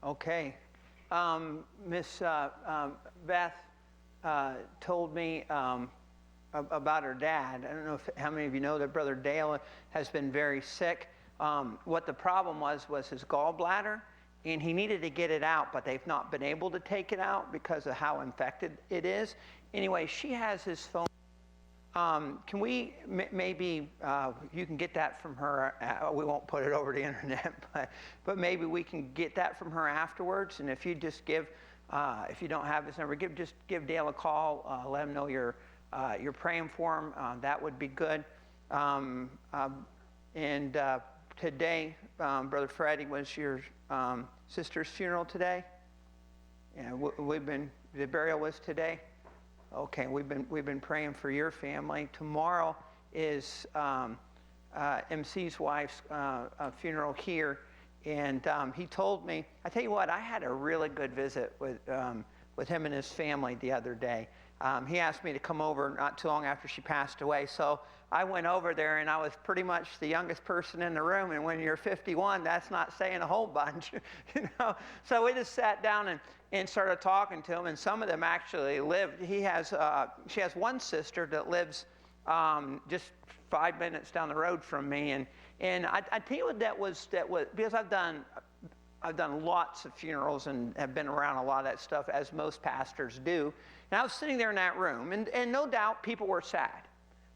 Okay. Miss Beth told me about her dad. I don't know how many of you know that Brother Dale has been very sick. What the problem was his gallbladder, and he needed to get it out, but they've not been able to take it out because of how infected it is. Anyway, she has his phone. Can we maybe you can get that from her? We won't put it over the internet, but maybe we can get that from her afterwards. And if you just give, if you don't have his number, just give Dale a call. Let him know you're praying for him. That would be good. Today, Brother Freddie, was your sister's funeral today? Yeah, the burial was today. Okay, we've been praying for your family. Tomorrow is MC's wife's funeral here, and he told me. I tell you what, I had a really good visit with him and his family the other day. He asked me to come over not too long after she passed away, so I went over there, and I was pretty much the youngest person in the room. And when you're 51, that's not saying a whole bunch, you know. So we just sat down and started talking to him, and some of them actually lived. She has one sister that lives just 5 minutes down the road from me, and I tell you what that was because I've done lots of funerals and have been around a lot of that stuff, as most pastors do. And I was sitting there in that room, and no doubt people were sad.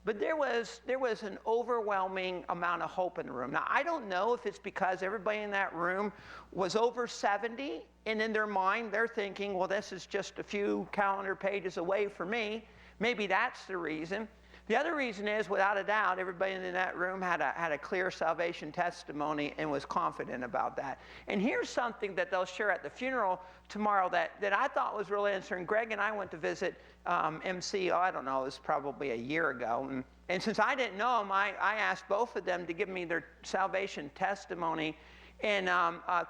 But there was an overwhelming amount of hope in the room. Now, I don't know if it's because everybody in that room was over 70, and in their mind they're thinking, well, this is just a few calendar pages away for me. Maybe that's the reason. The other reason is, without a doubt, everybody in that room had a clear salvation testimony and was confident about that. And here's something that they'll share at the funeral tomorrow that I thought was really interesting. Greg and I went to visit MC, I don't know, it was probably a year ago. And since I didn't know them, I asked both of them to give me their salvation testimony. And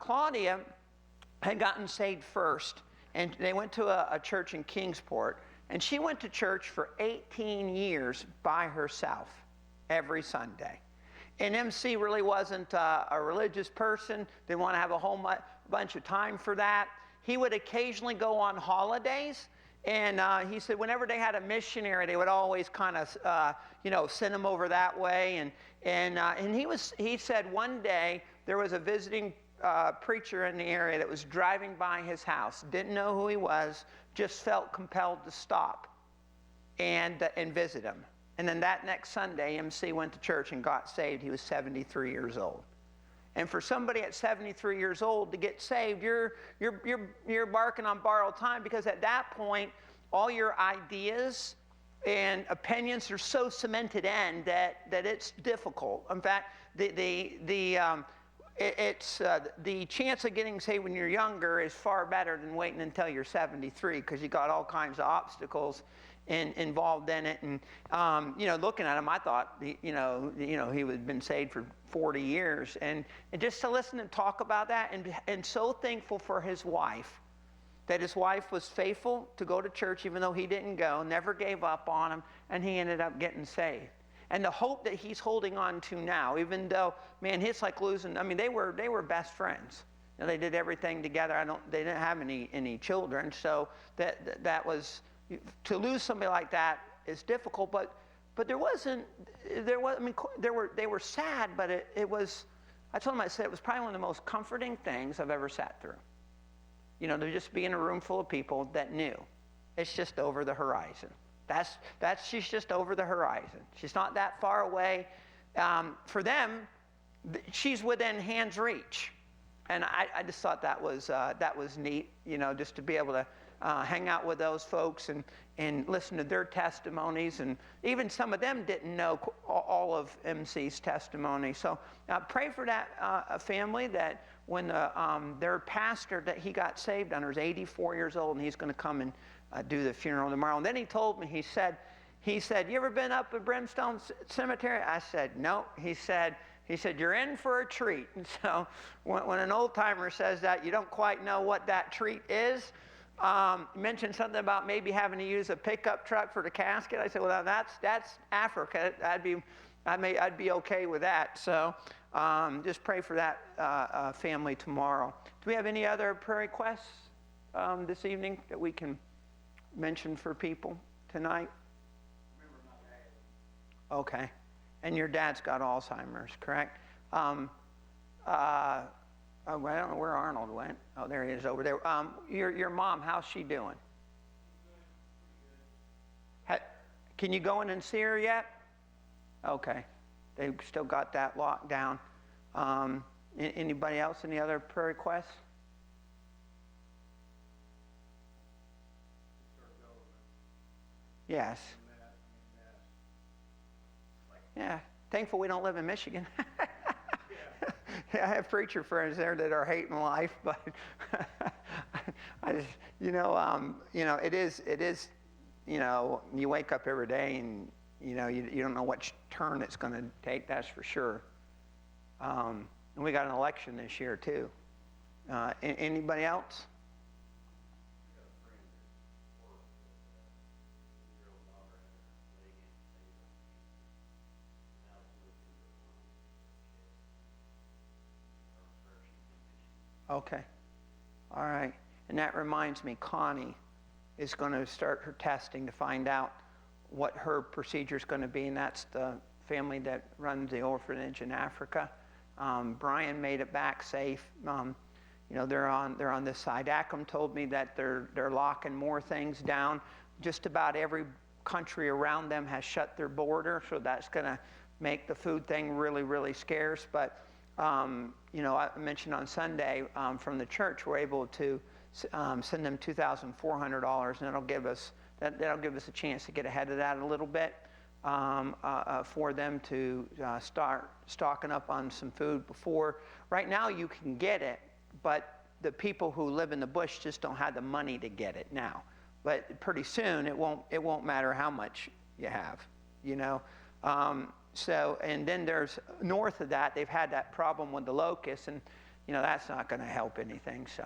Claudia had gotten saved first, and they went to a church in Kingsport. And she went to church for 18 years by herself every Sunday. And MC really wasn't a religious person, didn't want to have a whole bunch of time for that. He would occasionally go on holidays, and he said whenever they had a missionary, they would always kind of, send him over that way. And he said one day there was a visiting preacher in the area that was driving by his house, didn't know who he was, just felt compelled to stop and visit him. And then that next Sunday, MC went to church and got saved. He was 73 years old. And for somebody at 73 years old to get saved, you're barking on borrowed time, because at that point, all your ideas and opinions are so cemented in that it's difficult. In fact, the chance of getting saved when you're younger is far better than waiting until you're 73, because you got all kinds of obstacles involved in it. And looking at him, I thought he had been saved for 40 years, and just to listen and talk about that, and so thankful for his wife, that his wife was faithful to go to church even though he didn't go, never gave up on him, and he ended up getting saved. And the hope that he's holding on to now, even though, man, it's like losing. I mean, they were best friends. They did everything together. They didn't have any children, so that was, to lose somebody like that is difficult. But they were sad, but it was. I told him, I said, it was probably one of the most comforting things I've ever sat through. To just be in a room full of people that knew it's just over the horizon. She's just over the horizon. She's not that far away. For them, she's within hand's reach. And I just thought that was neat, just to be able to hang out with those folks and listen to their testimonies. And even some of them didn't know all of MC's testimony. So pray for that family, that when their pastor that he got saved under is 84 years old, and he's going to come and do the funeral tomorrow. And then he told me, he said, you ever been up at Brimstone Cemetery? I said, no. He said, you're in for a treat. And so when an old timer says that, you don't quite know what that treat is. Mentioned something about maybe having to use a pickup truck for the casket. I said, well, that's Africa. That'd be I'd be okay with that. So just pray for that family tomorrow. Do we have any other prayer requests this evening that we can mention for people tonight? Remember my dad. Okay. And your dad's got Alzheimer's, correct? Oh, I don't know where Arnold went. Oh, there he is over there. Your mom, how's she doing? Can you go in and see her yet? Okay. They've still got that locked down. Anybody else? Any other prayer requests? Yes. Yeah. Thankful we don't live in Michigan. I have preacher friends there that are hating life, but I just, it is, you wake up every day and, you don't know what turn it's going to take, that's for sure. And we got an election this year, too. Anybody else? Okay. All right. And that reminds me, Connie is going to start her testing to find out what her procedure is going to be, and that's the family that runs the orphanage in Africa. Brian made it back safe. They're on this side. Acom told me that they're locking more things down. Just about every country around them has shut their border, so that's going to make the food thing really, really scarce. But I mentioned on Sunday from the church, we're able to send them $2,400, and that'll give us a chance to get ahead of that a little bit for them to start stocking up on some food before. Right now, you can get it, but the people who live in the bush just don't have the money to get it now. But pretty soon, it won't matter how much you have, So, and then there's north of that, they've had that problem with the locusts, and that's not going to help anything. So,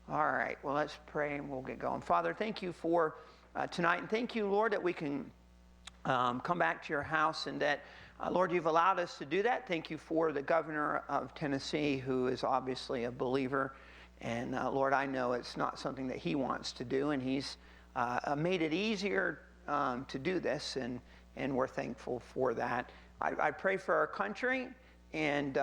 all right, well, let's pray and we'll get going. Father, thank you for tonight, and thank you, Lord, that we can come back to your house, and that, Lord, you've allowed us to do that. Thank you for the governor of Tennessee, who is obviously a believer, and Lord, I know it's not something that he wants to do, and he's made it easier to do this, and we're thankful for that. I pray for our country and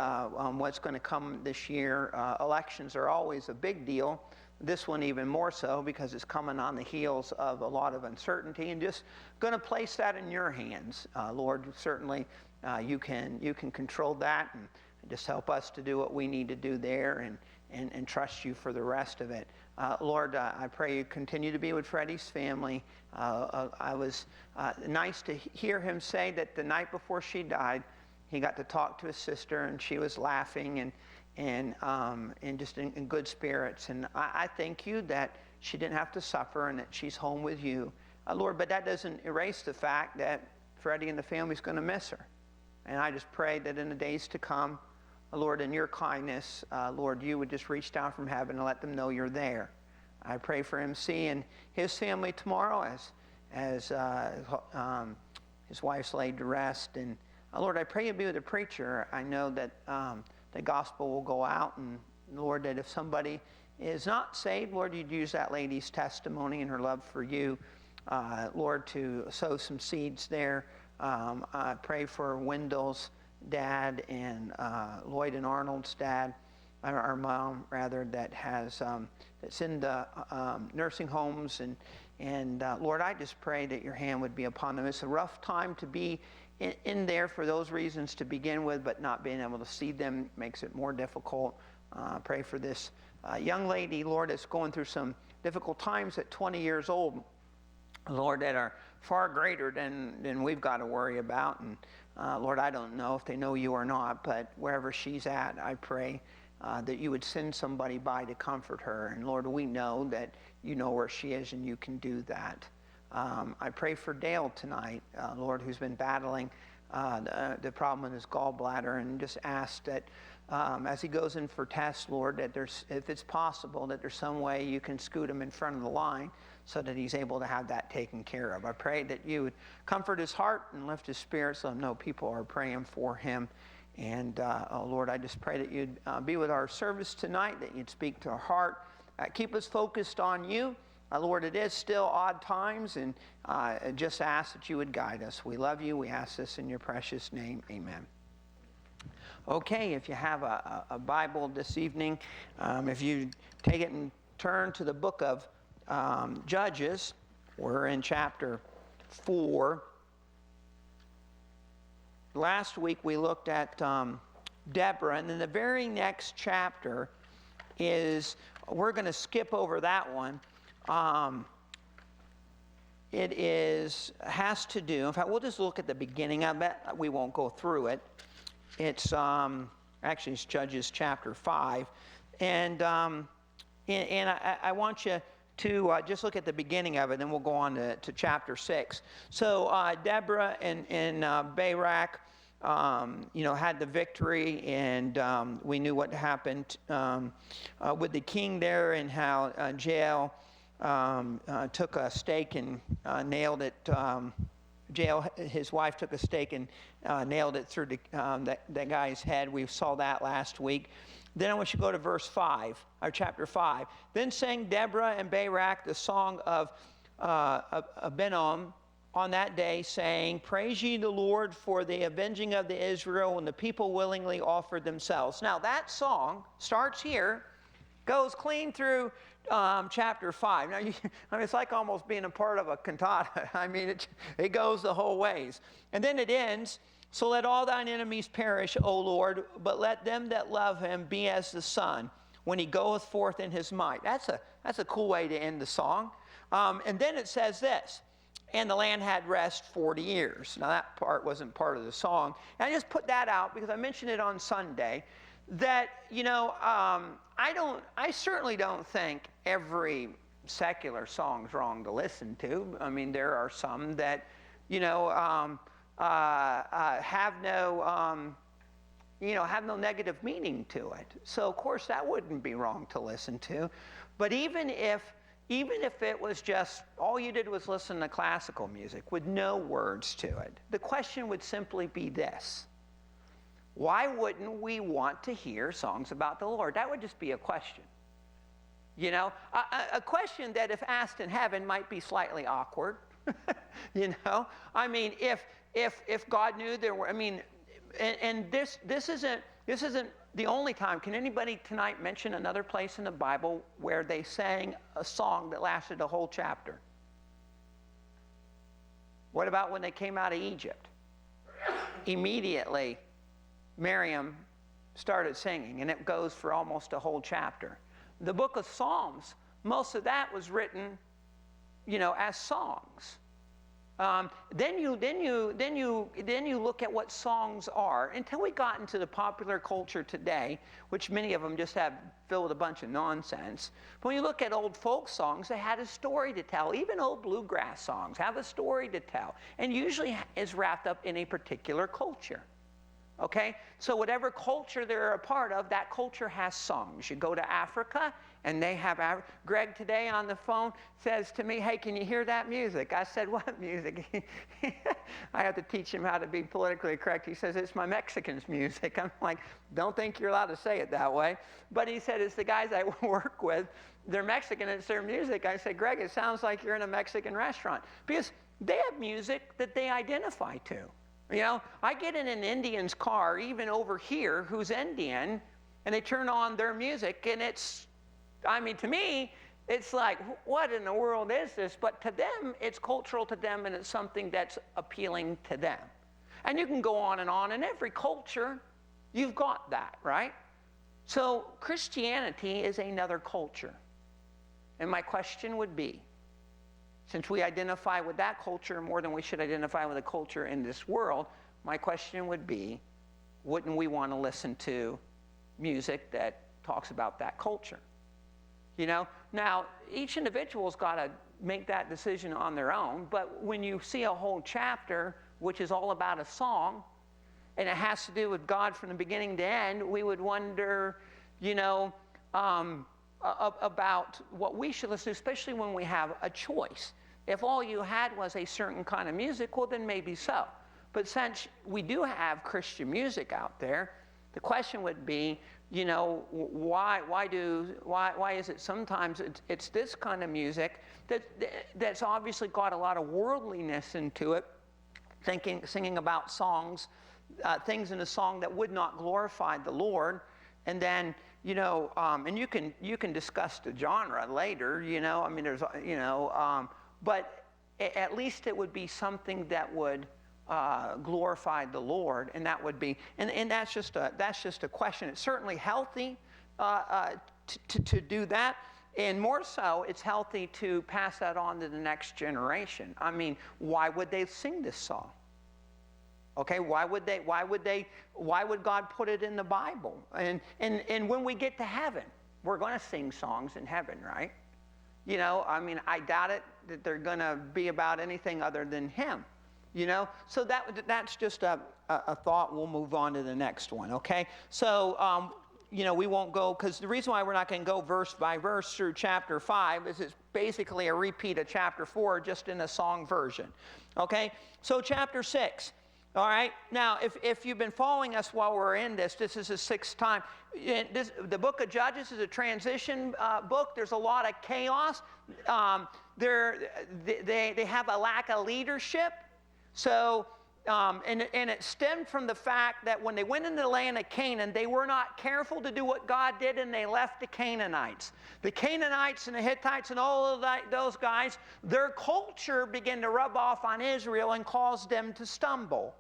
what's going to come this year. Elections are always a big deal. This one even more so because it's coming on the heels of a lot of uncertainty, and just going to place that in your hands, Lord. Certainly, you can control that, and just help us to do what we need to do there, and trust you for the rest of it. Lord, I pray you continue to be with Freddie's family. I was nice to hear him say that the night before she died, he got to talk to his sister, and she was laughing and just in good spirits. And I thank you that she didn't have to suffer and that she's home with you, Lord. But that doesn't erase the fact that Freddie and the family's going to miss her. And I just pray that in the days to come, Lord, in your kindness, Lord, you would just reach down from heaven and let them know you're there. I pray for MC and his family tomorrow as his wife's laid to rest. And Lord, I pray you be with the preacher. I know that the gospel will go out, and Lord, that if somebody is not saved, Lord, you'd use that lady's testimony and her love for you, Lord, to sow some seeds there. I pray for Wendell's dad and Lloyd and Arnold's dad, our mom rather, that has that's in the nursing homes, and Lord, I just pray that your hand would be upon them. It's a rough time to be in there for those reasons to begin with, but not being able to see them makes it more difficult. Pray for this young lady, Lord, that's going through some difficult times at 20 years old, Lord, that are far greater than we've got to worry about. And Lord, I don't know if they know you or not, but wherever she's at, I pray that you would send somebody by to comfort her. And Lord, we know that you know where she is and you can do that. I pray for Dale tonight, Lord, who's been battling the problem in his gallbladder, and just ask that as he goes in for tests, Lord, that if it's possible, that there's some way you can scoot him in front of the line so that he's able to have that taken care of. I pray that you would comfort his heart and lift his spirits, let him know people are praying for him. And Lord, I just pray that you'd be with our service tonight, that you'd speak to our heart, keep us focused on you. Lord, it is still odd times, and just ask that you would guide us. We love you. We ask this in your precious name. Amen. Okay, if you have a Bible this evening, if you take it and turn to the book of Judges. We're in chapter 4. Last week we looked at Deborah, and then the very next chapter is, we're going to skip over that one. It has to do, in fact, we'll just look at the beginning of it. We won't go through it. It's actually it's Judges chapter 5, and I want you to just look at the beginning of it, and we'll go on to chapter 6. So Deborah and Barak, had the victory, and we knew what happened with the king there, and how Jael took a stake and nailed it. Jael, his wife, took a stake and nailed it through that guy's head. We saw that last week. Then I want you to go to verse 5, or chapter 5. Then sang Deborah and Barak the song of Abinom on that day, saying, Praise ye the Lord for the avenging of the Israel, when the people willingly offered themselves. Now that song starts here, goes clean through chapter 5. Now, it's like almost being a part of a cantata. I mean, it goes the whole ways. And then it ends, So let all thine enemies perish, O Lord, but let them that love him be as the sun when he goeth forth in his might. That's a cool way to end the song. And then it says this, and the land had rest 40 years. Now that part wasn't part of the song. And I just put that out because I mentioned it on Sunday, that, I certainly don't think every secular song's wrong to listen to. I mean, there are some that, have no negative meaning to it. So of course that wouldn't be wrong to listen to. But even if it was just, all you did was listen to classical music with no words to it, the question would simply be this: why wouldn't we want to hear songs about the Lord? That would just be a question. A question that if asked in heaven might be slightly awkward. I mean, if God knew there were, and this isn't the only time. Can anybody tonight mention another place in the Bible where they sang a song that lasted a whole chapter? What about when they came out of Egypt? Immediately, Miriam started singing, and it goes for almost a whole chapter. The book of Psalms, most of that was written, as songs. Then you look at what songs are, until we got into the popular culture today, which many of them just have filled with a bunch of nonsense. But when you look at old folk songs, they had a story to tell. Even old bluegrass songs have a story to tell, and usually is wrapped up in a particular culture. Okay? So whatever culture they're a part of, that culture has songs. You go to Africa, and they have... Greg today on the phone says to me, hey, can you hear that music? I said, what music? I have to teach him how to be politically correct. He says, it's my Mexican's music. I'm like, don't think you're allowed to say it that way. But he said, it's the guys I work with. They're Mexican, and it's their music. I said, Greg, it sounds like you're in a Mexican restaurant. Because they have music that they identify to. I get in an Indian's car, even over here, who's Indian, and they turn on their music, and to me, it's like, what in the world is this? But to them, it's cultural to them, and it's something that's appealing to them. And you can go on. In every culture, you've got that, right? So Christianity is another culture. And my question would be, since we identify with that culture more than we should identify with a culture in this world, my question would be, wouldn't we want to listen to music that talks about that culture? You know, now each individual's got to make that decision on their own, but when you see a whole chapter which is all about a song, and it has to do with God from the beginning to end, we would wonder, you know, about what we should listen to, especially when we have a choice. If all you had was a certain kind of music, well, then maybe so. But since we do have Christian music out there, the question would be, you know, why is it sometimes it's this kind of music that's obviously got a lot of worldliness into it, singing about songs, things in a song that would not glorify the Lord, and then, you know, and you can discuss the genre later, you know, I mean, there's, you know, but at least it would be something that would glorify the Lord, and that would be, and that's just a question. It's certainly healthy to do that, and more so, it's healthy to pass that on to the next generation. I mean, why would they sing this song? Okay, why would God put it in the Bible? And when we get to heaven, we're going to sing songs in heaven, right? You know, I mean, I doubt it that they're going to be about anything other than Him. You know, so that's just a thought. We'll move on to the next one, okay? So, you know, we won't go, because the reason why we're not going to go verse by verse through chapter 5 is it's basically a repeat of chapter 4, just in a song version, okay? So chapter 6, all right? Now, if you've been following us while we're in this is the 6th time. The book of Judges is a transition book. There's a lot of chaos. They have a lack of leadership. So, and it stemmed from the fact that when they went into the land of Canaan, they were not careful to do what God did, and they left the Canaanites. The Canaanites and the Hittites and all of those guys, their culture began to rub off on Israel and caused them to stumble.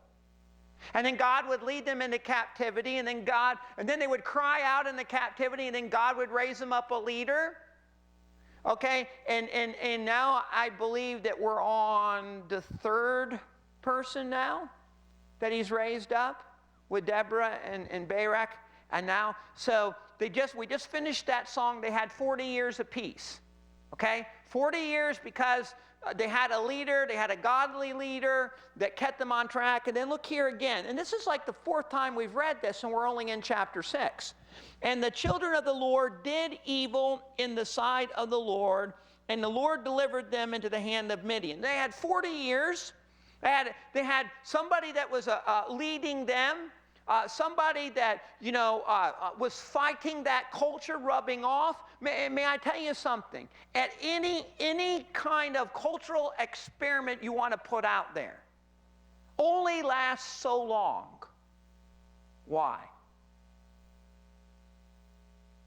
And then God would lead them into captivity, and then they would cry out in the captivity, and then God would raise them up a leader. Okay, and now I believe that we're on the 3rd person now that He's raised up with Deborah and Barak, and now, so we just finished that song. They had 40 years of peace, okay? 40 years because they had a leader, they had a godly leader that kept them on track. And then look here again, and this is like the 4th time we've read this, and we're only in chapter 6. And the children of the Lord did evil in the sight of the Lord, and the Lord delivered them into the hand of Midian. They had 40 years. They had somebody that was leading them, somebody that, you know, was fighting that culture, rubbing off. May I tell you something? At any kind of cultural experiment you want to put out there, only lasts so long. Why?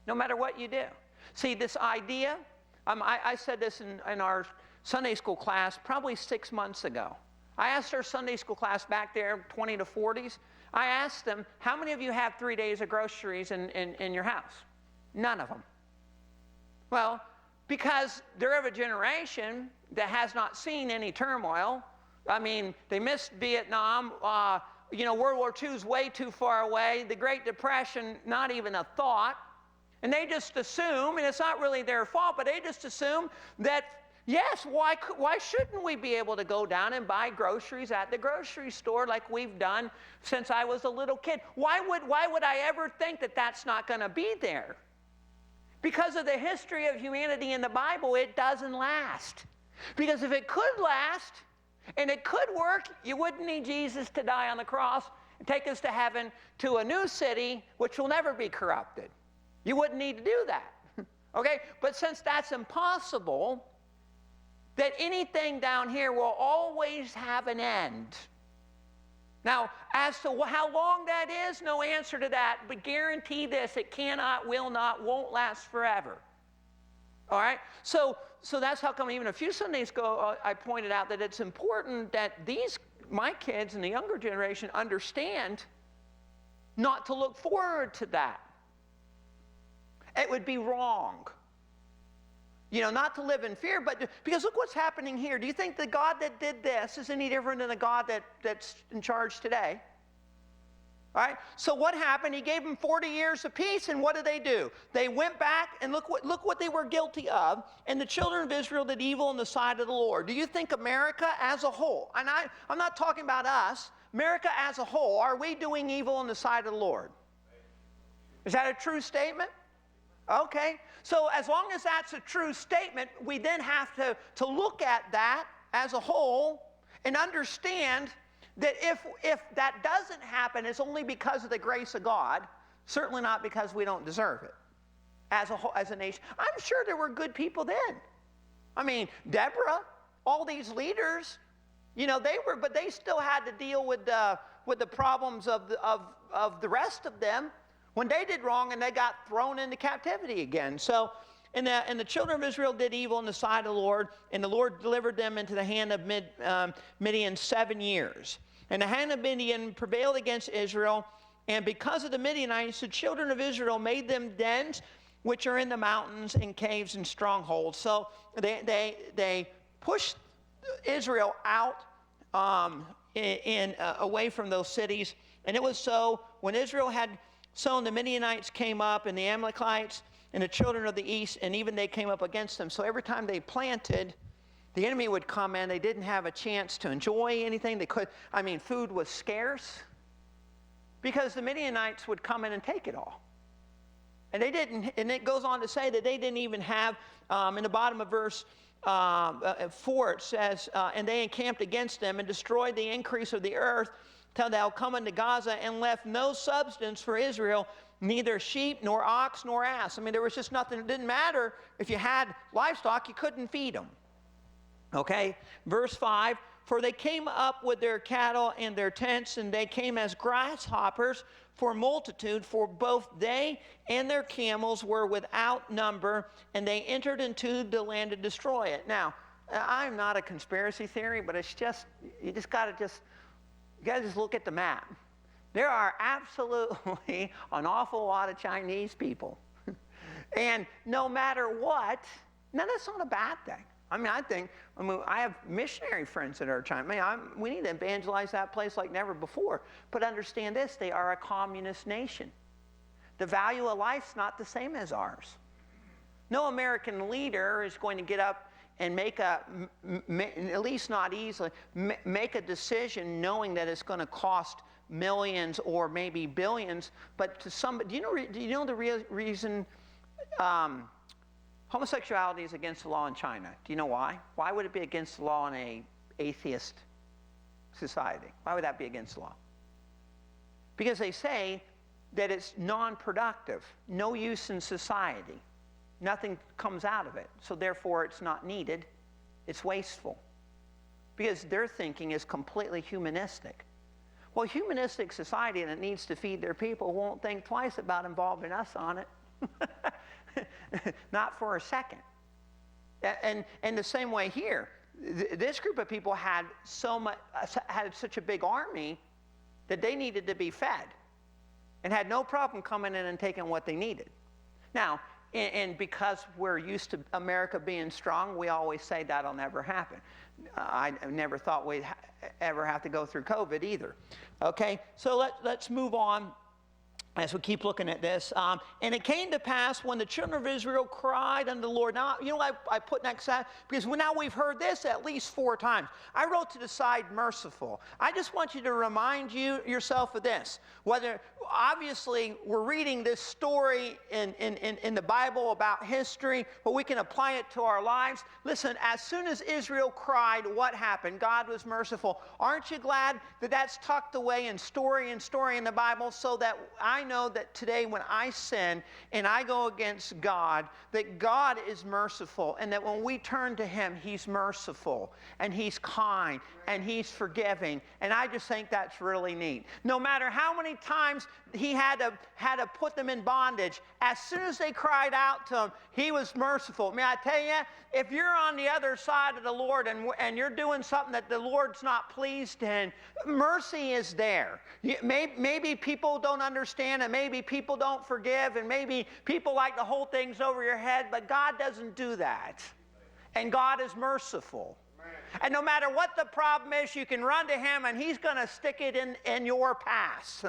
No matter what you do. See, this idea, I said this in our Sunday school class probably 6 months ago. I asked our Sunday school class back there, 20 to 40s, I asked them, how many of you have 3 days of groceries in your house? None of them. Well, because they're of a generation that has not seen any turmoil. I mean, they missed Vietnam. You know, World War II is way too far away. The Great Depression, not even a thought. And they just assume, and it's not really their fault, but they just assume that, yes, why shouldn't we be able to go down and buy groceries at the grocery store like we've done since I was a little kid? Why would I ever think that that's not going to be there? Because of the history of humanity in the Bible, it doesn't last. Because if it could last, and it could work, you wouldn't need Jesus to die on the cross and take us to heaven to a new city which will never be corrupted. You wouldn't need to do that. Okay? But since that's impossible, that anything down here will always have an end. Now, as to how long that is, no answer to that, but guarantee this, it cannot, will not, won't last forever. All right? So that's how come even a few Sundays ago I pointed out that it's important that my kids and the younger generation understand not to look forward to that. It would be wrong. You know, not to live in fear, but because look what's happening here. Do you think the God that did this is any different than the God that's in charge today? All right, so what happened? He gave them 40 years of peace, and what did they do? They went back, and look what they were guilty of. And the children of Israel did evil in the sight of the Lord. Do you think America as a whole, and I'm not talking about us, America as a whole, are we doing evil in the sight of the Lord? Is that a true statement? Okay, so as long as that's a true statement, we then have to look at that as a whole and understand that if that doesn't happen, it's only because of the grace of God, certainly not because we don't deserve it as a whole, as a nation. I'm sure there were good people then. I mean, Deborah, all these leaders, you know, but they still had to deal with the problems of the rest of them when they did wrong and they got thrown into captivity again. So, and the children of Israel did evil in the sight of the Lord, and the Lord delivered them into the hand of Midian 7 years. And the hand of Midian prevailed against Israel, and because of the Midianites, the children of Israel made them dens, which are in the mountains and caves and strongholds. So they pushed Israel out away from those cities. And it was so, when Israel had sown, the Midianites came up, and the Amalekites, and the children of the east, and even they came up against them. So every time they planted, the enemy would come in. They didn't have a chance to enjoy anything. Food was scarce because the Midianites would come in and take it all. And they didn't, and it goes on to say that they didn't even have, in the bottom of verse 4, it says, and they encamped against them and destroyed the increase of the earth till thou come unto Gaza, and left no substance for Israel, neither sheep, nor ox, nor ass. I mean, there was just nothing. It didn't matter if you had livestock, you couldn't feed them. Okay, verse 5, for they came up with their cattle and their tents, and they came as grasshoppers for multitude, for both they and their camels were without number, and they entered into the land to destroy it. Now, I'm not a conspiracy theory, but it's just, you gotta just look at the map. There are absolutely an awful lot of Chinese people. And no matter what, now that's not a bad thing. I have missionary friends that are China. We need to evangelize that place like never before. But understand this, they are a communist nation. The value of life's not the same as ours. No American leader is going to get up and make at least not easily, make a decision knowing that it's going to cost millions or maybe billions. But to somebody, do you know the real reason homosexuality is against the law in China? Do you know why? Why would it be against the law in an atheist society? Why would that be against the law? Because they say that it's non-productive, no use in society. Nothing comes out of it. So therefore it's not needed. It's wasteful. Because their thinking is completely humanistic. Well, humanistic society that needs to feed their people won't think twice about involving us on it. Not for a second. And the same way here, this group of people had such a big army that they needed to be fed, and had no problem coming in and taking what they needed. Now, and because we're used to America being strong, we always say that'll never happen. I never thought we'd ever have to go through COVID either. Okay, so let's move on as we keep looking at this. And it came to pass when the children of Israel cried unto the Lord. Now, you know, I put next to that because now we've heard this at least 4 times. I wrote to the side merciful. I just want you to remind yourself of this. Whether, obviously, we're reading this story in the Bible about history, but we can apply it to our lives. Listen, as soon as Israel cried, what happened? God was merciful. Aren't you glad that that's tucked away in story in the Bible, so that I know that today when I sin and I go against God, that God is merciful, and that when we turn to Him, He's merciful and He's kind and He's forgiving. And I just think that's really neat. No matter how many times He had to put them in bondage, as soon as they cried out to Him, He was merciful. May I tell you, if you're on the other side of the Lord and you're doing something that the Lord's not pleased in, mercy is there. Maybe people don't understand, and maybe people don't forgive, and maybe people like to hold things over your head, but God doesn't do that. And God is merciful. And no matter what the problem is, you can run to him and he's going to stick it in your past.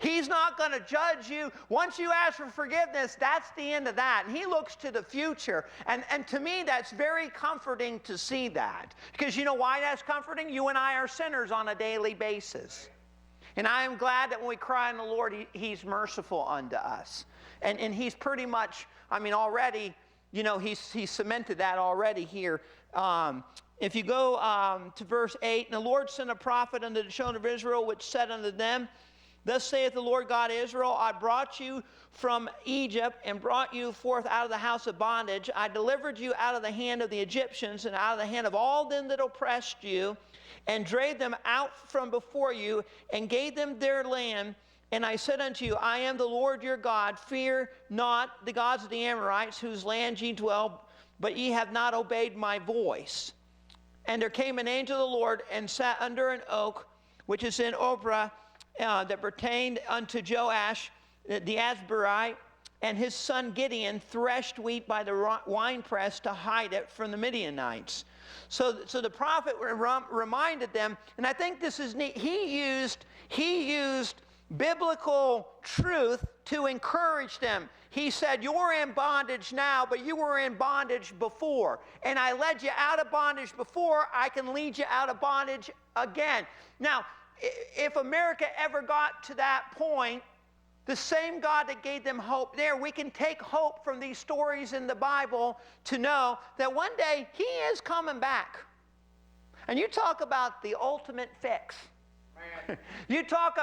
He's not going to judge you. Once you ask for forgiveness, that's the end of that. And he looks to the future. And to me, that's very comforting to see that. Because you know why that's comforting? You and I are sinners on a daily basis. And I am glad that when we cry on the Lord, he's merciful unto us. And he's pretty much, I mean, already, you know, he's cemented that already here. If you go to verse 8, and the Lord sent a prophet unto the children of Israel, which said unto them, Thus saith the Lord God of Israel, I brought you from Egypt and brought you forth out of the house of bondage. I delivered you out of the hand of the Egyptians and out of the hand of all them that oppressed you, and drave them out from before you, and gave them their land. And I said unto you, I am the Lord your God. Fear not the gods of the Amorites, whose land ye dwell, but ye have not obeyed my voice. And there came an angel of the Lord, and sat under an oak, which is in Ophrah, that pertained unto Joash the Asburite, and his son Gideon threshed wheat by the winepress to hide it from the Midianites. So the prophet reminded them, and I think this is neat. He used biblical truth to encourage them. He said, you're in bondage now, but you were in bondage before. And I led you out of bondage before, I can lead you out of bondage again. Now, if America ever got to that point, the same God that gave them hope there, we can take hope from these stories in the Bible to know that one day he is coming back. And you talk about the ultimate fix. You talk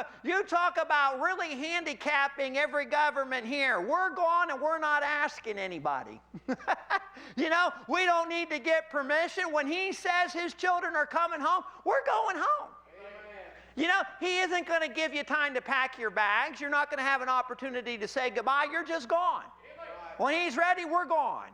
about really handicapping every government here. We're gone and we're not asking anybody. You know, we don't need to get permission. When he says his children are coming home, we're going home. You know, he isn't going to give you time to pack your bags. You're not going to have an opportunity to say goodbye. You're just gone. When he's ready, we're gone.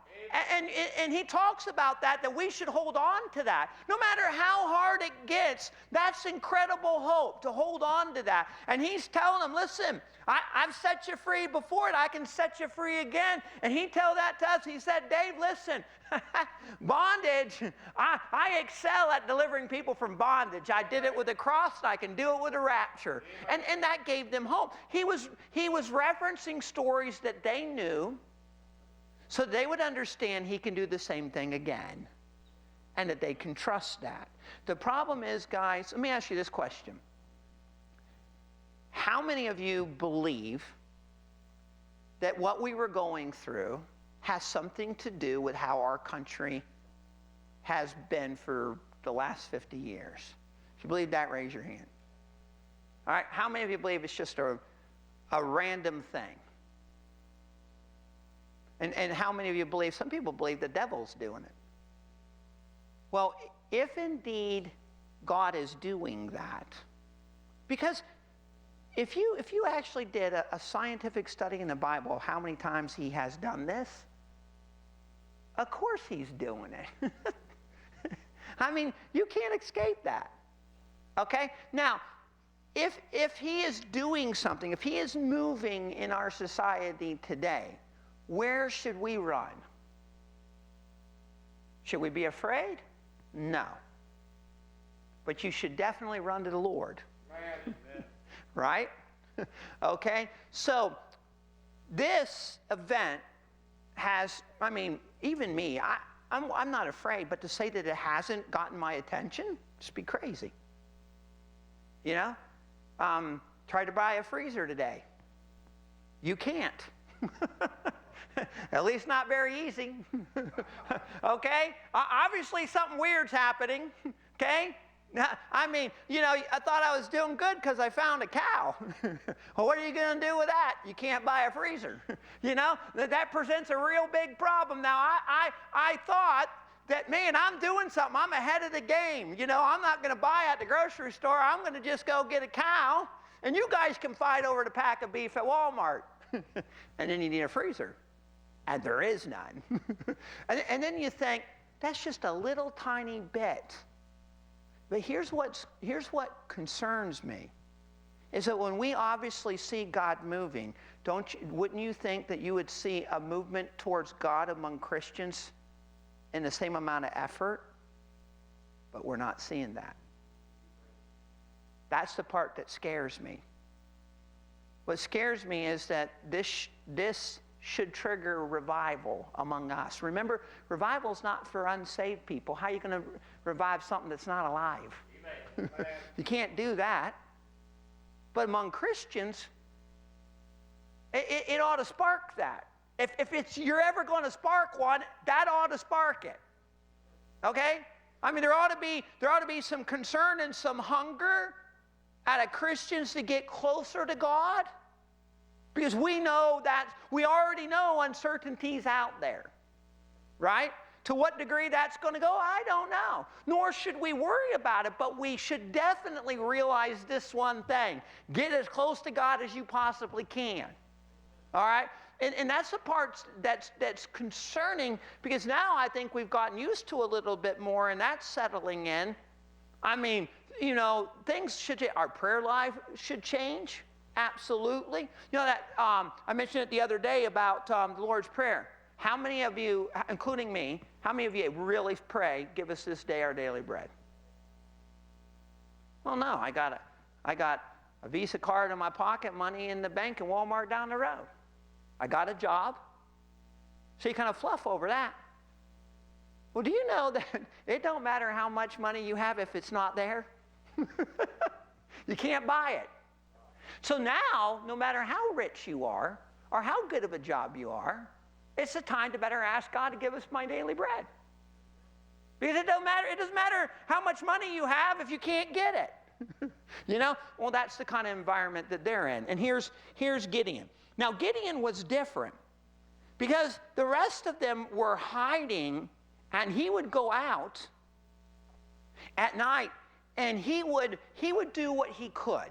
And he talks about that we should hold on to that. No matter how hard it gets, that's incredible hope, to hold on to that. And he's telling them, listen, I've set you free before it. I can set you free again. And he told that to us. He said, Dave, listen, bondage, I excel at delivering people from bondage. I did it with the cross, and I can do it with the rapture. And that gave them hope. He was referencing stories that they knew, so they would understand he can do the same thing again, and that they can trust that. The problem is, guys, let me ask you this question. How many of you believe that what we were going through has something to do with how our country has been for the last 50 years? If you believe that, raise your hand. All right, how many of you believe it's just a random thing? And how many of you believe, some people believe the devil's doing it? Well, if indeed God is doing that, because if you actually did a scientific study in the Bible of how many times he has done this, of course he's doing it. I mean, you can't escape that. Okay? Now, if he is doing something, if he is moving in our society today, where should we run? Should we be afraid? No. But you should definitely run to the Lord. Right? Okay? So, this event has, I mean, even me, I'm not afraid, but to say that it hasn't gotten my attention, just be crazy. You know? Try to buy a freezer today. You can't. At least not very easy. Okay? Obviously something weird's happening. Okay? I mean, you know, I thought I was doing good because I found a cow. Well, what are you going to do with that? You can't buy a freezer. You know, that presents a real big problem. Now, I thought that, man, I'm doing something. I'm ahead of the game. You know, I'm not going to buy at the grocery store. I'm going to just go get a cow, and you guys can fight over the pack of beef at Walmart. And then you need a freezer. And there is none. And then you think, that's just a little tiny bit. But here's what concerns me, is that when we obviously see God moving, wouldn't you think that you would see a movement towards God among Christians in the same amount of effort? but we're not seeing that. That's the part that scares me. What scares me is that this should trigger revival among us. Remember, revival is not for unsaved people. How are you going to revive something that's not alive? Amen. You can't do that. But among Christians, it ought to spark that. If you're ever going to spark one, that ought to spark it. Okay? I mean, there ought to be some concern and some hunger out of Christians to get closer to God. Because we already know uncertainties out there, right? To what degree that's going to go, I don't know. Nor should we worry about it, but we should definitely realize this one thing. Get as close to God as you possibly can. All right? And that's the part that's concerning, because now I think we've gotten used to a little bit more, and that's settling in. I mean, you know, things should change. Our prayer life should change. Absolutely. You know that I mentioned it the other day about the Lord's Prayer. How many of you, including me, how many of you really pray, give us this day our daily bread? Well, no, I got a Visa card in my pocket, money in the bank, and Walmart down the road. I got a job. So you kind of fluff over that. Well, do you know that it don't matter how much money you have if it's not there? You can't buy it. So now, no matter how rich you are or how good of a job you are, it's the time to better ask God to give us my daily bread. Because it doesn't matter how much money you have if you can't get it. You know? Well, that's the kind of environment that they're in. And here's Gideon. Now, Gideon was different because the rest of them were hiding, and he would go out at night, and he would do what he could.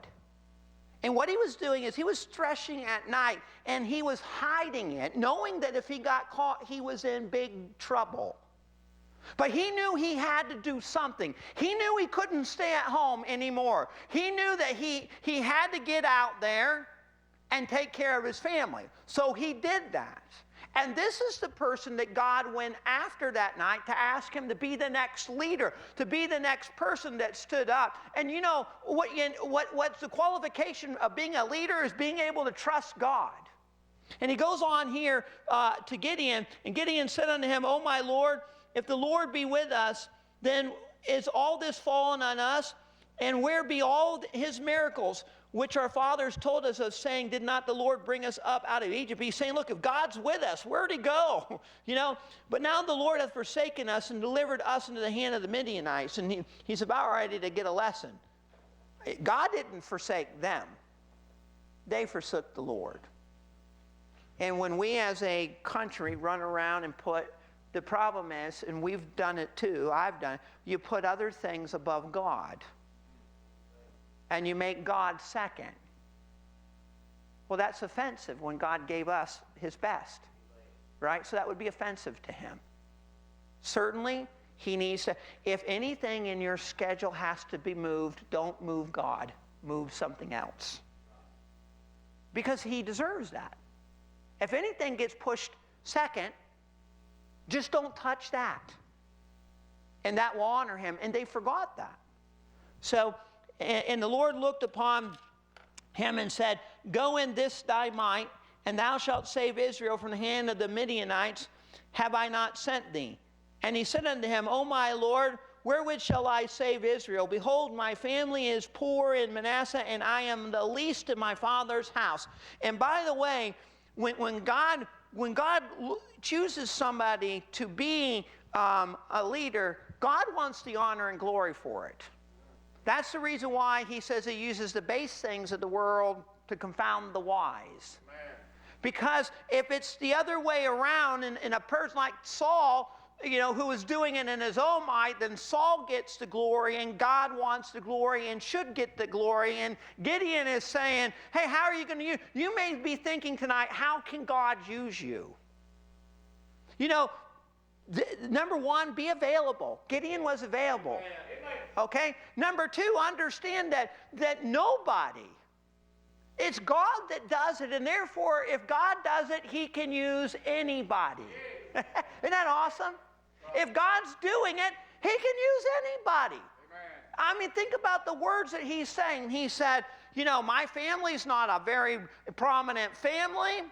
And what he was doing is he was threshing at night, and he was hiding it, knowing that if he got caught, he was in big trouble. But he knew he had to do something. He knew he couldn't stay at home anymore. He knew that he had to get out there and take care of his family. So he did that. And this is the person that God went after that night to ask him to be the next leader, to be the next person that stood up. And you know, what's the qualification of being a leader is being able to trust God. And he goes on here to Gideon, and Gideon said unto him, O my Lord, if the Lord be with us, then is all this fallen on us? And where be all his miracles, which our fathers told us of, saying, did not the Lord bring us up out of Egypt? He's saying, look, if God's with us, where'd he go? You know, but now the Lord hath forsaken us and delivered us into the hand of the Midianites. And he's about ready to get a lesson. God didn't forsake them. They forsook the Lord. And when we as a country run around and the problem is, and we've done it too, I've done it, you put other things above God. And you make God second. Well, that's offensive when God gave us his best, right? So that would be offensive to him. Certainly, he needs to, if anything in your schedule has to be moved, don't move God. Move something else. Because he deserves that. If anything gets pushed second, just don't touch that. And that will honor him. And they forgot that. So, and the Lord looked upon him and said, go in this thy might, and thou shalt save Israel from the hand of the Midianites. Have I not sent thee? And he said unto him, O my Lord, wherewith shall I save Israel? Behold, my family is poor in Manasseh, and I am the least in my father's house. And by the way, when God chooses somebody to be a leader, God wants the honor and glory for it. That's the reason why he says he uses the base things of the world to confound the wise. Amen. Because if it's the other way around, and a person like Saul, you know, who was doing it in his own might, then Saul gets the glory, and God wants the glory and should get the glory. And Gideon is saying, hey, how are you going to use? You may be thinking tonight, how can God use you? You know, number one, be available. Gideon was available. Okay? Number two, understand that nobody, it's God that does it, and therefore, if God does it, he can use anybody. Isn't that awesome? If God's doing it, He can use anybody. I mean, think about the words that he's saying. He said, you know, my family's not a very prominent family.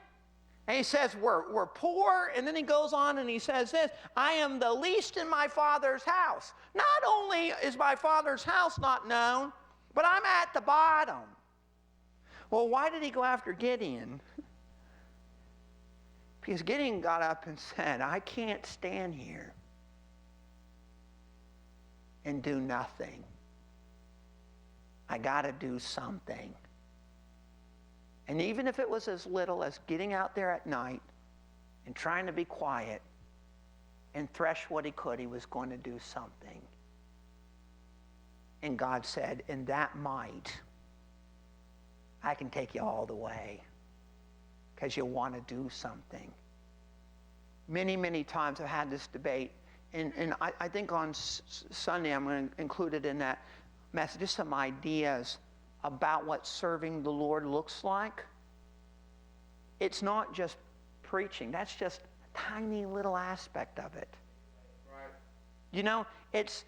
And he says, we're poor. And then he goes on and he says this, I am the least in my Father's house. Not only is my Father's house not known, but I'm at the bottom. Well, why did he go after Gideon? Because Gideon got up and said, I can't stand here and do nothing. I got to do something. And even if it was as little as getting out there at night and trying to be quiet and thresh what he could, he was going to do something. And God said, in that might, I can take you all the way because you want to do something. Many, many times I've had this debate, and I think on Sunday I'm going to include it in that message, just some ideas about what serving the Lord looks like. It's not just preaching. That's just a tiny little aspect of it. Right. You know, it's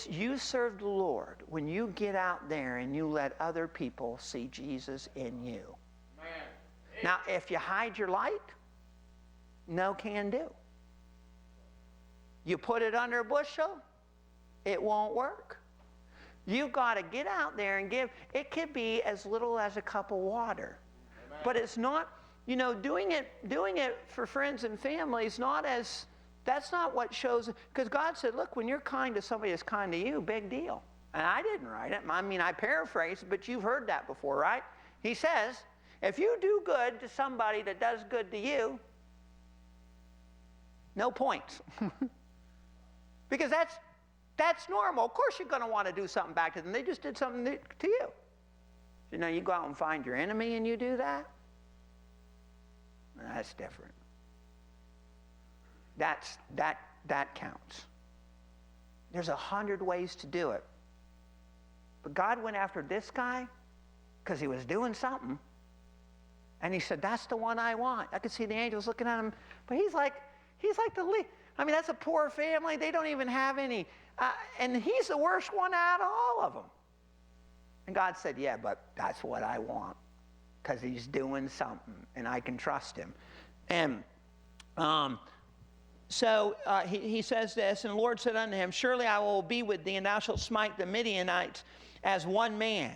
you serve the Lord when you get out there and you let other people see Jesus in you. Man. Now, if you hide your light, no can do. You put it under a bushel, it won't work. You've got to get out there and give. It could be as little as a cup of water. Amen. But it's not, you know, doing it for friends and family is not as, that's not what shows, because God said, look, when you're kind to somebody that's kind to you, big deal. And I didn't write it. I mean, I paraphrased, but you've heard that before, right? He says, if you do good to somebody that does good to you, no points. Because that's normal. Of course you're going to want to do something back to them. They just did something to you. You know, you go out and find your enemy and you do that. That's different. That counts. There's 100 ways to do it. But God went after this guy because he was doing something. And he said, that's the one I want. I could see the angels looking at him. But he's like the lead. I mean, that's a poor family. They don't even have any. And he's the worst one out of all of them. And God said, yeah, but that's what I want. Because he's doing something. And I can trust him. And so he says this. And the Lord said unto him, surely I will be with thee, and thou shalt smite the Midianites as one man.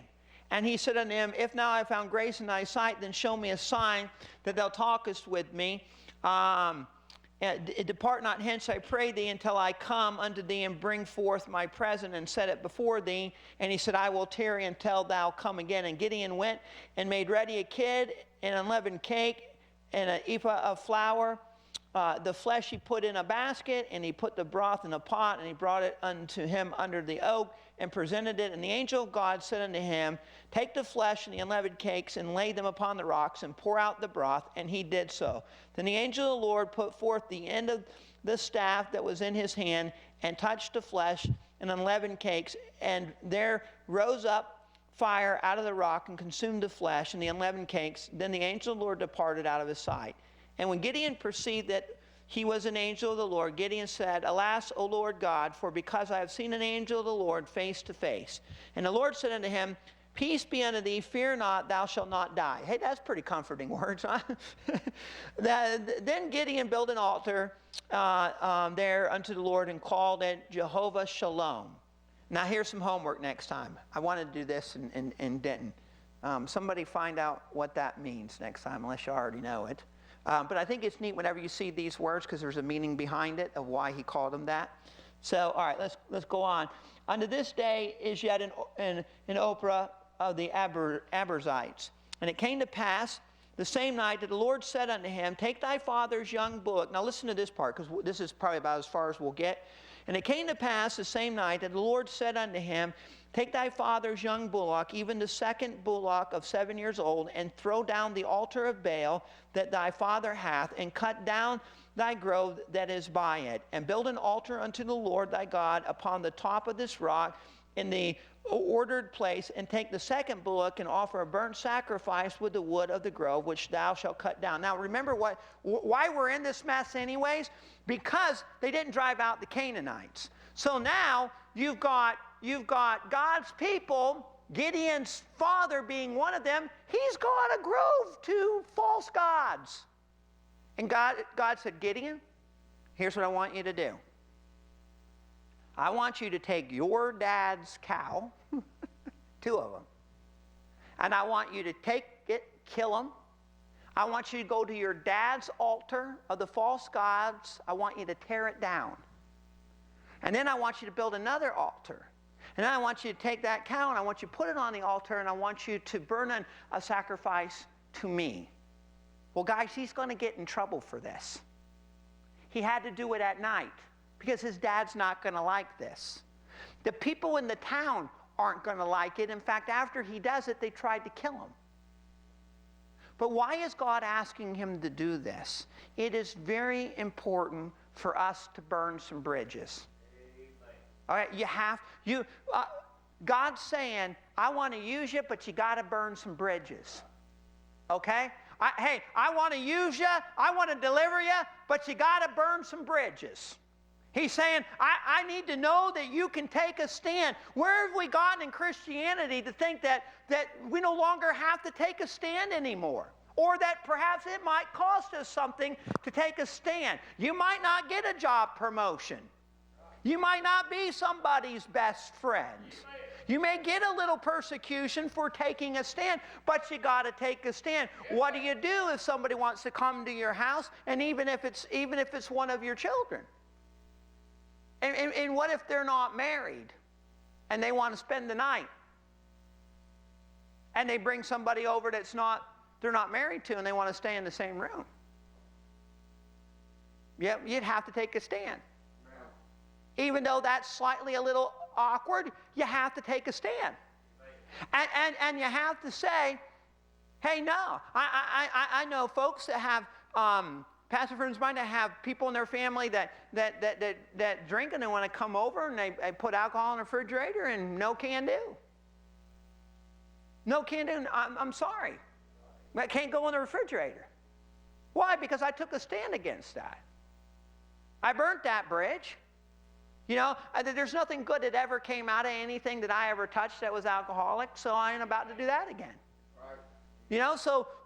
And he said unto him, if now I have found grace in thy sight, then show me a sign that thou talkest with me. Depart not hence, I pray thee, until I come unto thee and bring forth my present and set it before thee. And he said, I will tarry until thou come again. And Gideon went and made ready a kid and unleavened cake and an ephah of flour. The flesh he put in a basket, and he put the broth in a pot, and he brought it unto him under the oak and presented it. And the angel of God said unto him, take the flesh and the unleavened cakes and lay them upon the rocks and pour out the broth. And he did so. Then the angel of the Lord put forth the end of the staff that was in his hand and touched the flesh and unleavened cakes. And there rose up fire out of the rock and consumed the flesh and the unleavened cakes. Then the angel of the Lord departed out of his sight. And when Gideon perceived that he was an angel of the Lord, Gideon said, alas, O Lord God, for because I have seen an angel of the Lord face to face. And the Lord said unto him, peace be unto thee, fear not, thou shalt not die. Hey, that's pretty comforting words, huh? Then Gideon built an altar there unto the Lord and called it Jehovah Shalom. Now here's some homework next time. I wanted to do this and didn't. Somebody find out what that means next time, unless you already know it. But I think it's neat whenever you see these words, because there's a meaning behind it of why he called them that. So, all right, let's go on. Unto this day is yet an Oprah of the Aberzites. And it came to pass the same night that the Lord said unto him, take thy father's young bullock. Now listen to this part, because this is probably about as far as we'll get. And it came to pass the same night that the Lord said unto him, take thy father's young bullock, even the second bullock of 7 years old, and throw down the altar of Baal that thy father hath, and cut down thy grove that is by it, and build an altar unto the Lord thy God upon the top of this rock in the ordered place, and take the second bullock and offer a burnt sacrifice with the wood of the grove which thou shalt cut down. Now remember why we're in this mess anyways? Because they didn't drive out the Canaanites. So now you've got God's people, Gideon's father being one of them. He's gone a grove to false gods. And God said, Gideon, here's what I want you to do. I want you to take your dad's cow, 2 of them, and I want you to take it, kill them. I want you to go to your dad's altar of the false gods. I want you to tear it down. And then I want you to build another altar. And then I want you to take that cow and I want you to put it on the altar and I want you to burn a sacrifice to me. Well, guys, he's going to get in trouble for this. He had to do it at night because his dad's not going to like this. The people in the town aren't going to like it. In fact, after he does it, they tried to kill him. But why is God asking him to do this? It is very important for us to burn some bridges. All right, God's saying, I want to use you, but you got to burn some bridges. Okay? I want to use you, I want to deliver you, but you got to burn some bridges. He's saying, I need to know that you can take a stand. Where have we gotten in Christianity to think that we no longer have to take a stand anymore? Or that perhaps it might cost us something to take a stand. You might not get a job promotion. You might not be somebody's best friend. You may get a little persecution for taking a stand, but you got to take a stand. What do you do if somebody wants to come to your house, and even if it's one of your children? And what if they're not married and they want to spend the night? And they bring somebody over they're not married to and they want to stay in the same room. Yeah, you'd have to take a stand. Even though that's slightly a little awkward, you have to take a stand. And you have to say, hey, no. I know folks that have pastor friends of mine that have people in their family that drink and they want to come over and they put alcohol in the refrigerator and no can do. No can do. I'm sorry. That can't go in the refrigerator. Why? Because I took a stand against that. I burnt that bridge. You know, there's nothing good that ever came out of anything that I ever touched that was alcoholic, so I ain't about to do that again. Right. You know,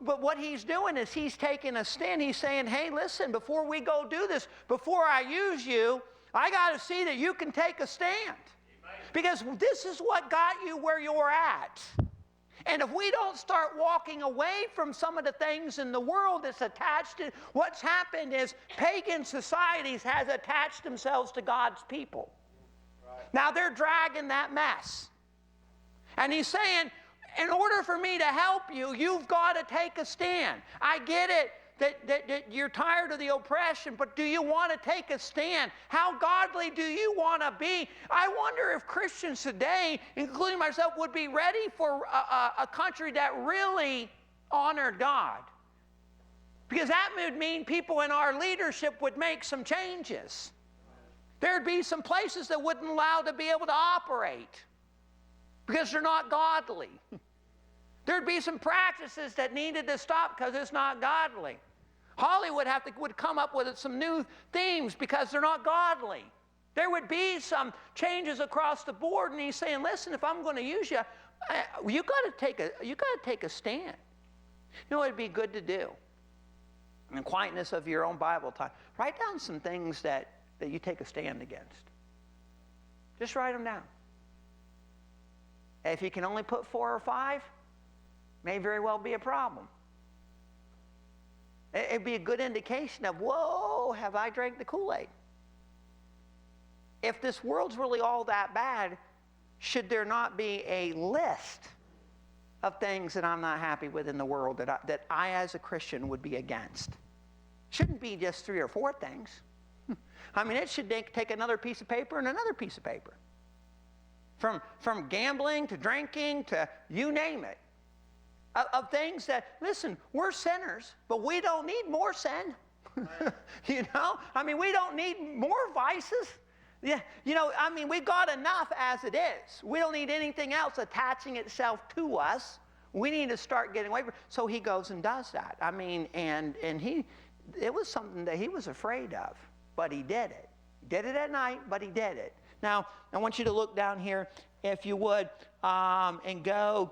but what he's doing is he's taking a stand. He's saying, hey, listen, before we go do this, before I use you, I got to see that you can take a stand. Amen. Because this is what got you where you're at. And if we don't start walking away from some of the things in the world that's attached to, what's happened is pagan societies has attached themselves to God's people. Right. Now they're dragging that mess. And he's saying, in order for me to help you, you've got to take a stand. I get it that you're tired of the oppression, but do you want to take a stand? How godly do you want to be? I wonder if Christians today, including myself, would be ready for a country that really honored God. Because that would mean people in our leadership would make some changes. There'd be some places that wouldn't allow to be able to operate because they're not godly. There'd be some practices that needed to stop because it's not godly. Hollywood would come up with some new themes because they're not godly. There would be some changes across the board, and he's saying, listen, if I'm going to use you, you got to take a stand. You know what would be good to do? In the quietness of your own Bible time, write down some things that you take a stand against. Just write them down. If you can only put 4 or 5, may very well be a problem. It'd be a good indication of, whoa, have I drank the Kool-Aid? If this world's really all that bad, should there not be a list of things that I'm not happy with in the world that I as a Christian would be against? Shouldn't be just 3 or 4 things. I mean, it should take another piece of paper and another piece of paper. From gambling to drinking to you name it. Of things that, listen, we're sinners, but we don't need more sin. You know? I mean, we don't need more vices. Yeah, you know, I mean, we got enough as it is. We don't need anything else attaching itself to us. We need to start getting away from it. So he goes and does that. I mean, and it was something that he was afraid of, but he did it. He did it at night, but he did it. Now, I want you to look down here, if you would, and go.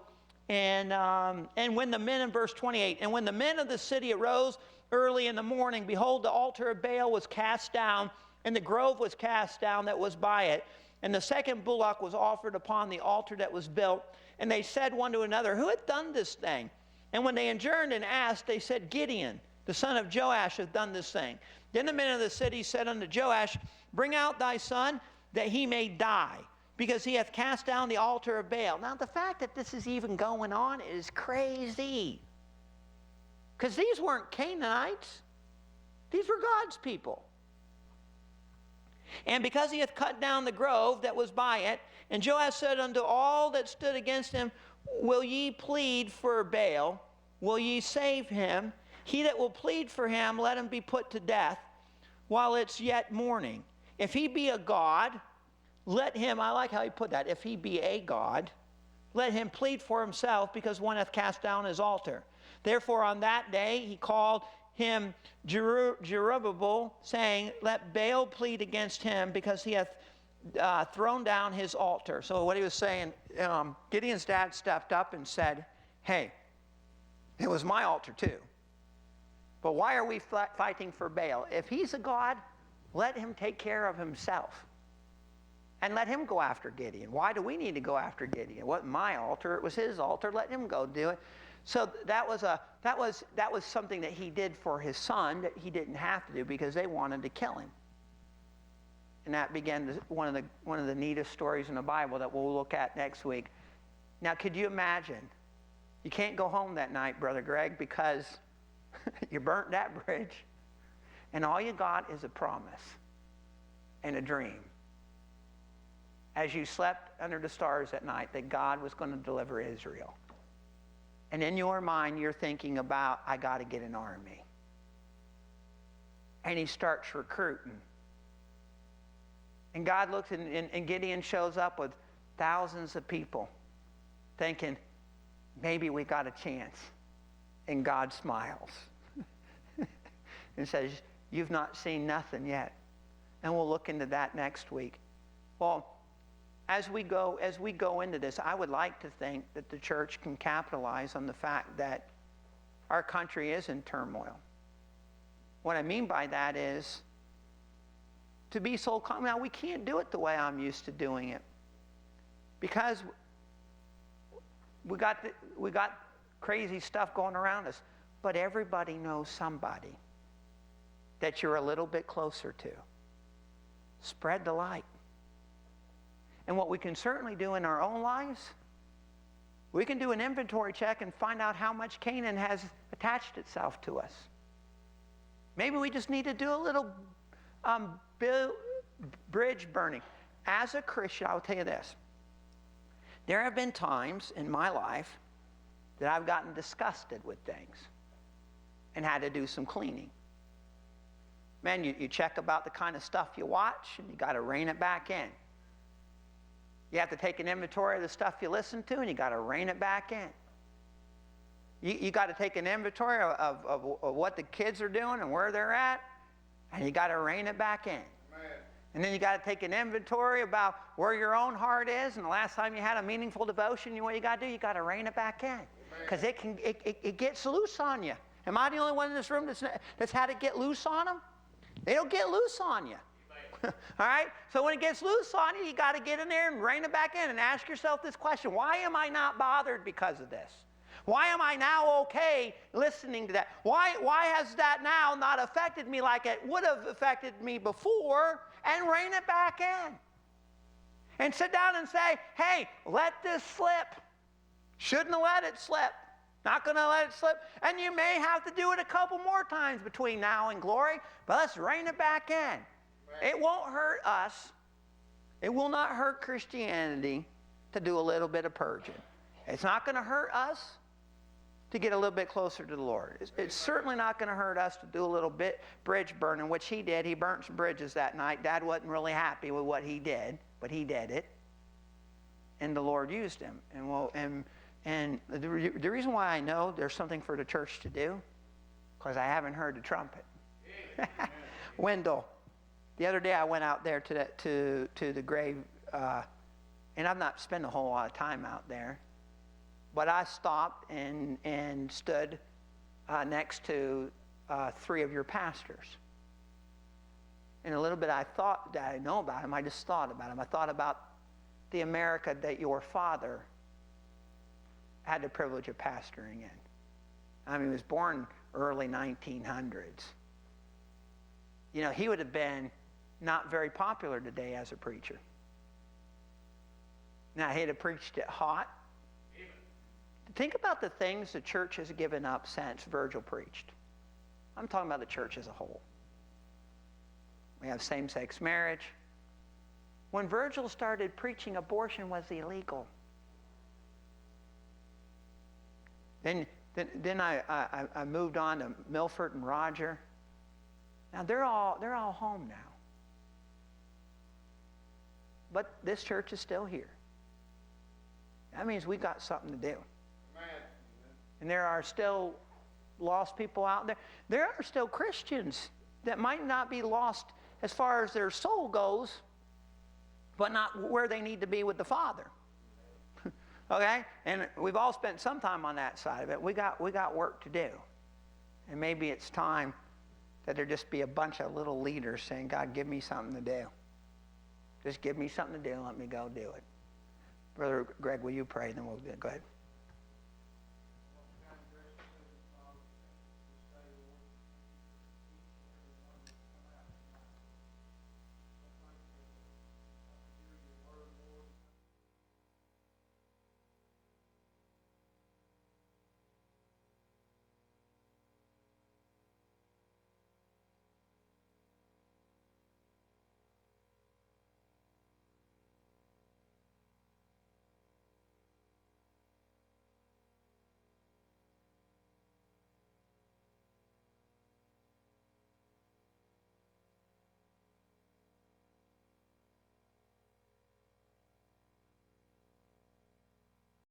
And when the men, in verse 28, and when the men of the city arose early in the morning, behold, the altar of Baal was cast down, and the grove was cast down that was by it. And the second bullock was offered upon the altar that was built. And they said one to another, who hath done this thing? And when they adjourned and asked, they said, Gideon, the son of Joash, hath done this thing. Then the men of the city said unto Joash, bring out thy son, that he may die, because he hath cast down the altar of Baal. Now, the fact that this is even going on is crazy. Because these weren't Canaanites. These were God's people. And because he hath cut down the grove that was by it, and Joash said unto all that stood against him, will ye plead for Baal? Will ye save him? He that will plead for him, let him be put to death while it's yet morning. If he be a god, let him, I like how he put that, if he be a god, let him plead for himself, because one hath cast down his altar. Therefore on that day he called him Jerubbaal, saying, let Baal plead against him, because he hath thrown down his altar. So what he was saying, Gideon's dad stepped up and said, hey, it was my altar too. But why are we fighting for Baal? If he's a god, let him take care of himself. And let him go after Gideon. Why do we need to go after Gideon? It wasn't my altar, it was his altar. Let him go do it. So that was something that he did for his son that he didn't have to do, because they wanted to kill him. And that began one of the neatest stories in the Bible that we'll look at next week. Now, could you imagine? You can't go home that night, Brother Greg, because you burnt that bridge. And all you got is a promise and a dream, as you slept under the stars at night, that God was going to deliver Israel. And in your mind, you're thinking about, I got to get an army. And he starts recruiting. And God looks, and Gideon shows up with thousands of people, thinking, maybe we got a chance. And God smiles and says, you've not seen nothing yet. And we'll look into that next week. Well, as we go into this, I would like to think that the church can capitalize on the fact that our country is in turmoil. What I mean by that is to be so calm. Now, we can't do it the way I'm used to doing it, because we got crazy stuff going around us. But everybody knows somebody that you're a little bit closer to. Spread the light. And what we can certainly do in our own lives, we can do an inventory check and find out how much Canaan has attached itself to us. Maybe we just need to do a little bridge burning. As a Christian, I'll tell you this. There have been times in my life that I've gotten disgusted with things and had to do some cleaning. Man, you check about the kind of stuff you watch, and you got to rein it back in. You have to take an inventory of the stuff you listen to, and you got to rein it back in. You got to take an inventory of what the kids are doing and where they're at, and you got to rein it back in. Amen. And then you got to take an inventory about where your own heart is, and the last time you had a meaningful devotion, what you got to do, you got to rein it back in, because it gets loose on you. Am I the only one in this room that's had it get loose on them? They don't get loose on you. All right? So when it gets loose on you, you got to get in there and rein it back in and ask yourself this question: why am I not bothered because of this? Why am I now okay listening to that? Why has that now not affected me like it would have affected me before? And rein it back in. And sit down and say, hey, let this slip. Shouldn't have let it slip. Not going to let it slip. And you may have to do it a couple more times between now and glory, but let's rein it back in. Right. It won't hurt us. It will not hurt Christianity to do a little bit of purging. It's not going to hurt us to get a little bit closer to the Lord. It's certainly not going to hurt us to do a little bit bridge burning, which he did. He burnt some bridges that night. Dad wasn't really happy with what he did, but he did it. And the Lord used him. And the reason why I know there's something for the church to do, because I haven't heard the trumpet. Wendell, The other day I went out there to the grave, and I've not spent a whole lot of time out there, but I stopped and stood next to 3 of your pastors. And a little bit I thought that I know about him. I just thought about him. I thought about the America that your father had the privilege of pastoring in. I mean, he was born early 1900s. You know, he would have been not very popular today as a preacher. Now, he'd have preached it hot. Amen. Think about the things the church has given up since Virgil preached. I'm talking about the church as a whole. We have same-sex marriage. When Virgil started preaching, abortion was illegal. Then I moved on to Milford and Roger. Now they're all home now. But this church is still here. That means we got something to do. Amen. And there are still lost people out there. There are still Christians that might not be lost as far as their soul goes, but not where they need to be with the Father. Okay? And we've all spent some time on that side of it. We got work to do. And maybe it's time that there just be a bunch of little leaders saying, God, give me something to do. Just give me something to do. Let me go do it. Brother Greg, will you pray? Then we'll go ahead.